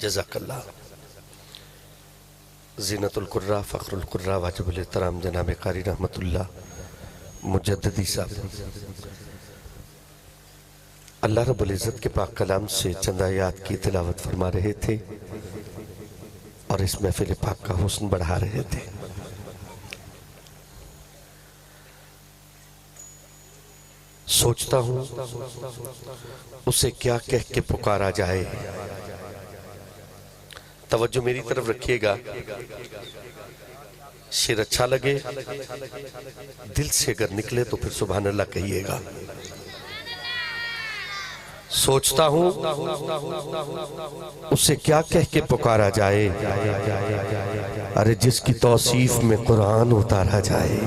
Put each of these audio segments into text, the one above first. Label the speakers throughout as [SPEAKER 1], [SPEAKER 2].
[SPEAKER 1] جزاک اللہ۔ زینت القرآ فخر القرآ واجب الاحترام جناب قاری رحمت اللہ مجددی صاحب اللہ رب العزت کے پاک کلام سے چند آیات کی تلاوت فرما رہے تھے اور اس محفل پاک کا حسن بڑھا رہے تھے۔ سوچتا ہوں اسے کیا کہہ کے پکارا جائے۔ توجہ میری طرف رکھیے گا، شعر اچھا لگے دل سے اگر نکلے تو پھر سبحان اللہ کہیے گا۔ سوچتا ہوں اسے کیا کہہ کے پکارا جائے، ارے جس کی توصیف میں قرآن اتارا جائے۔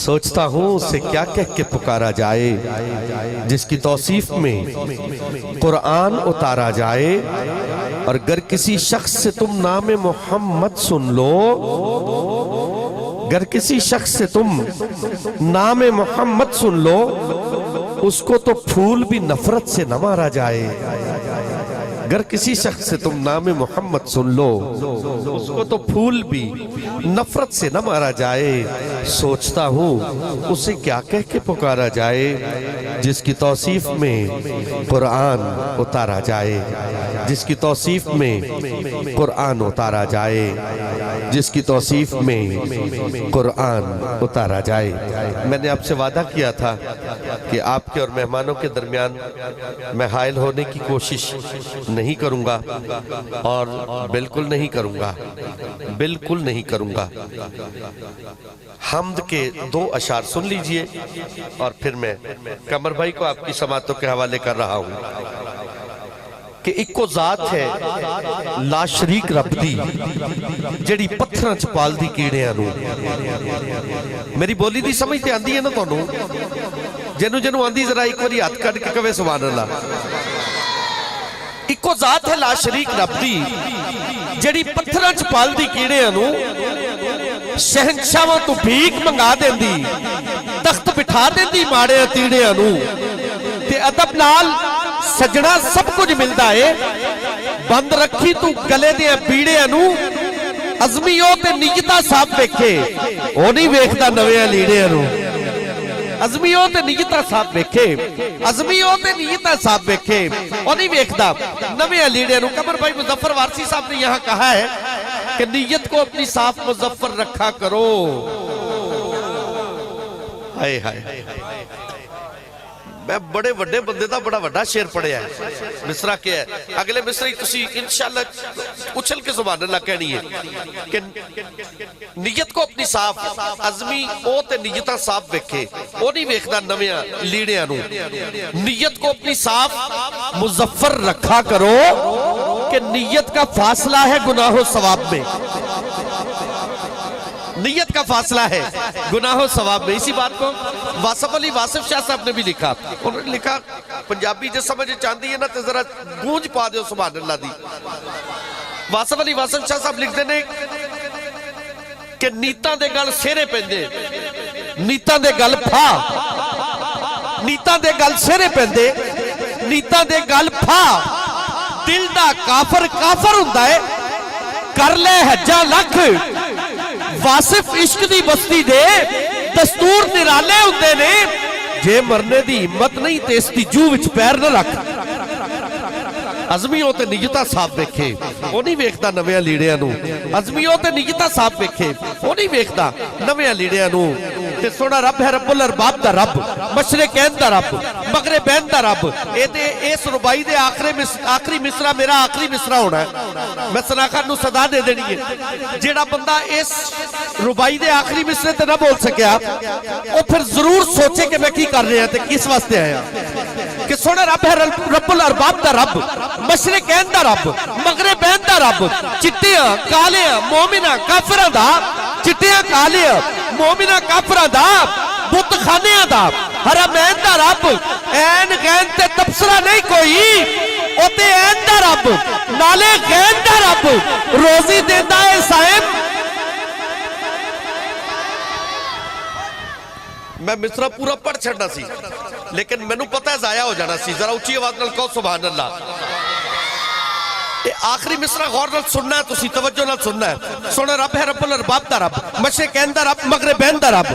[SPEAKER 1] سوچتا ہوں اسے کیا کہہ کے پکارا جائے، جس کی توصیف میں قرآن اتارا جائے۔ اور گر کسی شخص سے تم نام محمد سن لو، گر کسی شخص سے تم نام محمد سن لو، اس کو تو پھول بھی نفرت سے نہ مارا جائے۔ گر کسی شخص سے تم نام محمد سن لو، اس کو تو پھول بھی نفرت سے نہ مارا جائے۔ سوچتا ہوں اسے کیا کہہ کے پکارا جائے، جس کی توصیف میں قرآن اتارا جائے، جس کی توصیف میں قرآن اتارا جائے، جس کی توصیف میں قرآن اتارا جائے۔ میں نے آپ سے وعدہ کیا تھا کہ آپ کے اور مہمانوں کے درمیان میں حائل ہونے کی کوشش نہیں کروں گا، اور بالکل نہیں کروں گا، بالکل نہیں کروں گا۔ حمد کے 2 اشعار سن لیجئے اور پھر میں قمر بھائی کو آپ کی سماعتوں کے حوالے کر رہا ہوں کہ اکو ذات ہے لا شریک رب دی، جڑی پتھراں چ پال دی کیڑیاں نو۔ میری بولی دی سمجھتے آندی ہے نا تو جنو آندی ذرا ایک باری ہاتھ کٹ کے کہے سبحان اللہ۔ اکو ذات ہے لا شریک رب دی، جڑی پتھراں چ پال دی کیڑیاں نو، شہنشاواں تو بھیک منگا دین دی، تخت بٹھا دین دی ماڑے تیڑیاں نو، تے ادب نال سجنا سب کچھ ملدا ہے، بند رکھی تو گلے دیاں پیڑیاں نو، عزمیوں تے نیجتا صاحب ویکھے او نہیں ویکھدا نویاں لیڑیاں نو۔ عزمیوں تے نیجتا صاحب ویکھے، عزمیوں تے نیجتا صاحب ویکھے او نہیں ویکھدا نویاں لیڑیاں نو۔ قمر بھائی مظفر وارسی صاحب نے یہاں کہا ہے کہ نیت کو اپنی صاف مظفر رکھا کرو۔ ہائے ہائے، میں بڑے وڈے بندے دا بڑا وڈا شعر پڑھیا ہے، مصرع کیا ہے۔ اگلے مصرعی تسی انشاءاللہ اچھل کے سبحان اللہ کہنی ہے کہ نیت کو اپنی صاف، عزمی او تے نیتاں صاف ویکھے او نہیں ویکھدا نویاں لیڑیاں نو۔ نیت کو اپنی صاف مظفر رکھا کرو کہ نیت کا فاصلہ ہے گناہ و ثواب میں، نیت کا فاصلہ ہے گناہ و ثواب میں۔ اسی بات کو واصف علی واصف شاہ صاحب نے بھی لکھا، انہوں نے لکھا پنجابی جس سمجھ چاندی ہے نا تے ذرا گونج پا دے سبحان اللہ دی۔ واصف علی واصف شاہ صاحب لکھ دینے کہ نیتاں دے گل سیرے پیندے، نیتاں دے گل پھا، نیتاں دے گل سیرے پیندے، نیتاں دے گل پھا، دل دا کافر کافر ہوندا ہے، کر لے حجاں لکھ، واصف عشق دی بستی دے دستور نرالے ہوندے نے، جے مرنے دی ہمت نہیں تے اس دی جو وچ پیر نہ رکھ۔ عزمیوں تے نیجتا صاحب ویکھے او نہیں ویکھدا نویاں لیڑیاں نو، عزمیوں تے نیجتا صاحب ویکھے او نہیں ویکھدا نویاں لیڑیاں نو۔ تے سونا رب ہے رب الارباب دا رب، مشرقین دا رب، مغربین دا رب۔ اس ربائی دے آخری مصرع میرا آخری مصرع ہونا ہے، میں سناخان نو صدا دے دینی ہے۔ جیڑا بندہ اس ربائی دے آخری مصرع تے نہ بول سکیا او پھر ضرور سوچے کہ میں کی کر رہے ہیں تے کس واسطے آیا۔ کہ سونا رب ہے رب الارباب دا رب، مشرقین دا رب، مغربین دا رب، چٹیاں کالیاں مومنہ کافرہ دا، چٹیاں کالیاں مومنہ کافرہ دا، بت خانیاں دا، حرمین دا رب، این غین تے تبصرہ نہیں کوئی، او تے این دا رب، نالے غین دا رب، روزی دیندہ ہے سائم۔ میں مصرع پورا پڑھ چھڑنا سی لیکن میں نو پتہ ہے ضائع ہو جانا سی، ذرا اچھی آواز نال کہو سبحان اللہ۔ آخری مصرع غور نال سننا ہے، تسی توجہ نال سننا ہے. سونا رب ہے رب الارباب دا رب، مشرقین دا رب، مغربین دا رب،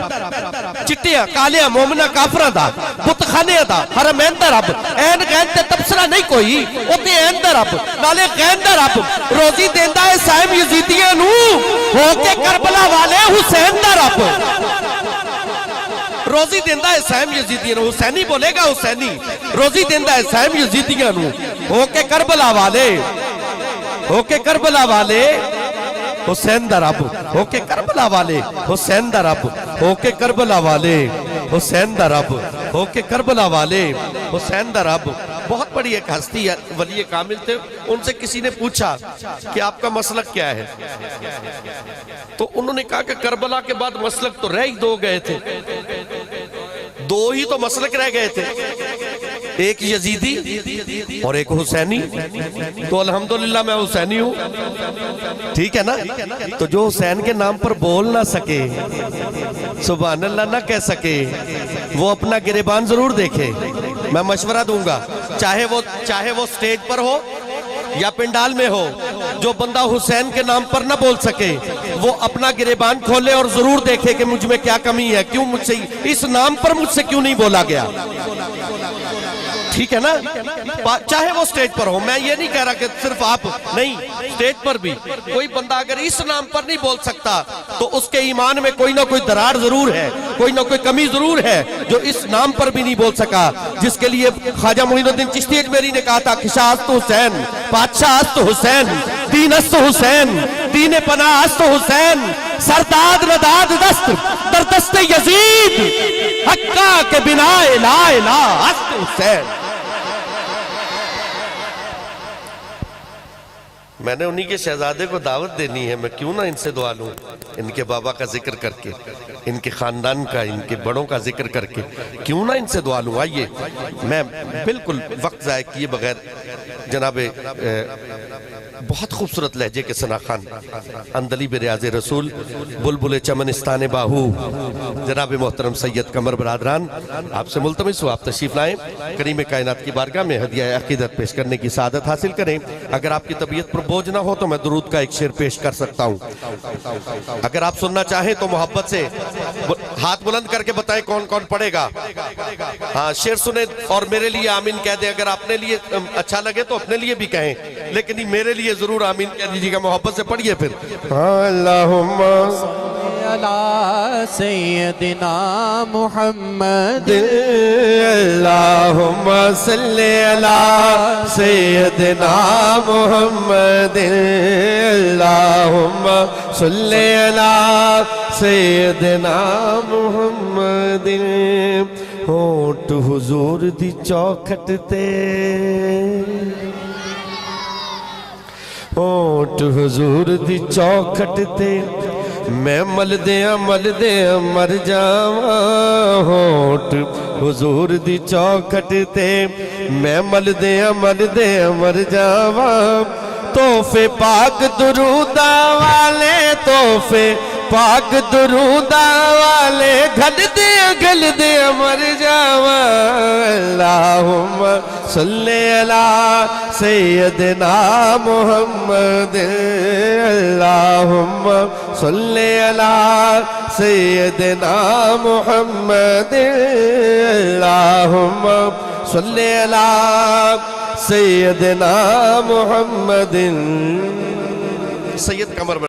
[SPEAKER 1] چٹیاں کالیاں مومنہ کافرہ دا، بتخانے دا، حرمین دا رب. این غین تے تبصرہ نہیں کوئی، اوتے این دا رب نالے غین دا رب. روزی دیندہ ہے سائم یزیدیاں نو، ہو کے کربلا والے حسین دا رب. روزی دیندہ ہے سائم یزیدیاں نو، حسینی بولے گا حسینی. روزی دیندہ ہے سائم یزیدیاں نو، ہو کے کربلا والے، ہو کے کربلا والے حسین دا رب. ہو کے کربلا والے حسین دا رب. ہو کے کربلا والے حسین دا رب. ہو کے کربلا والے حسین دا رب. بہت بڑی ایک ہستی ہے، ولی کامل تھے. ان سے کسی نے پوچھا کہ آپ کا مسلک کیا ہے؟ تو انہوں نے کہا کہ کربلا کے بعد مسلک تو رہ ہی دو گئے تھے، دو ہی تو مسلک رہ گئے تھے، ایک یزیدی اور ایک حسینی. تو الحمدللہ میں حسینی ہوں. ٹھیک ہے نا؟ تو جو حسین کے نام پر بول نہ سکے، سبحان اللہ نہ کہہ سکے، وہ اپنا گریبان ضرور دیکھے. میں مشورہ دوں گا، چاہے وہ سٹیج پر ہو یا پنڈال میں ہو، جو بندہ حسین کے نام پر نہ بول سکے وہ اپنا گریبان کھولے اور ضرور دیکھے کہ مجھ میں کیا کمی ہے، کیوں مجھ سے اس نام پر مجھ سے کیوں نہیں بولا گیا. ٹھیک ہے نا؟ چاہے وہ سٹیج پر ہو. میں یہ نہیں کہہ رہا کہ صرف آپ نہیں، سٹیج پر بھی کوئی بندہ اگر اس نام پر نہیں بول سکتا تو اس کے ایمان میں کوئی نہ کوئی درار ضرور ہے، کوئی نہ کوئی کمی ضرور ہے، جو اس نام پر بھی نہیں بول سکا. جس کے لیے خواجہ معین الدین چشتی اجمیری نے کہا تھا کہ شاہ است حسین، بادشاہ است حسین، دین است حسین، دین پناہ است حسین، سرداد رداد دست در دست یزید، حقہ کے بنا لا الہ است حسین. میں نے انہی کے شہزادے کو دعوت دینی ہے، میں کیوں نہ ان سے دعا لوں، ان کے بابا کا ذکر کر کے، ان کے خاندان کا، ان کے بڑوں کا ذکر کر کے کیوں نہ ان سے دعا لوں. آئیے، میں بالکل وقت ضائع کیے بغیر جناب بہت خوبصورت لہجے کے ثنا خان اندلیب ریاض رسول بلبل چمنستان باہو جناب محترم سید قمر برادران، آپ سے ملتمس ہو آپ تشریف لائیں، کریم کائنات کی بارگاہ میں ہدیہ عقیدت پیش کرنے کی سعادت حاصل کریں. اگر آپ کی طبیعت پر بوجھ نہ ہو تو میں درود کا ایک شعر پیش کر سکتا ہوں. اگر آپ سننا چاہیں تو محبت سے ہاتھ بلند کر کے بتائیں کون کون پڑھے گا. ہاں، شعر سنیں اور میرے لیے آمین کہہ دیں. اگر اپنے لیے اچھا لگے تو اپنے لیے بھی کہیں، لیکن میرے لیے ضرور آمین کہہ دیجیے گا. محبت سے پڑھیے پھر. اللہم علی سیدنا محمد، اللہم صلی علی سیدنا محمد، اللہم صلی علی سیدنا محمد. ہونٹ حضور دی چوکھٹ تے، ہونٹ حضور دی چوکھٹ تے میں مل دیاں مر جاواں. ہونٹ حضور دی چوکھٹ تے میں مل دیاں مر جاواں. تحفے پاک درودہ والے، تحفے پاک درودہ والے، گھل دے مر جاواں. اللہم صلی علی سیدنا محمد، اللہم صلی علی سیدنا محمد، اللہم صلی علی سیدنا محمد. سید قمر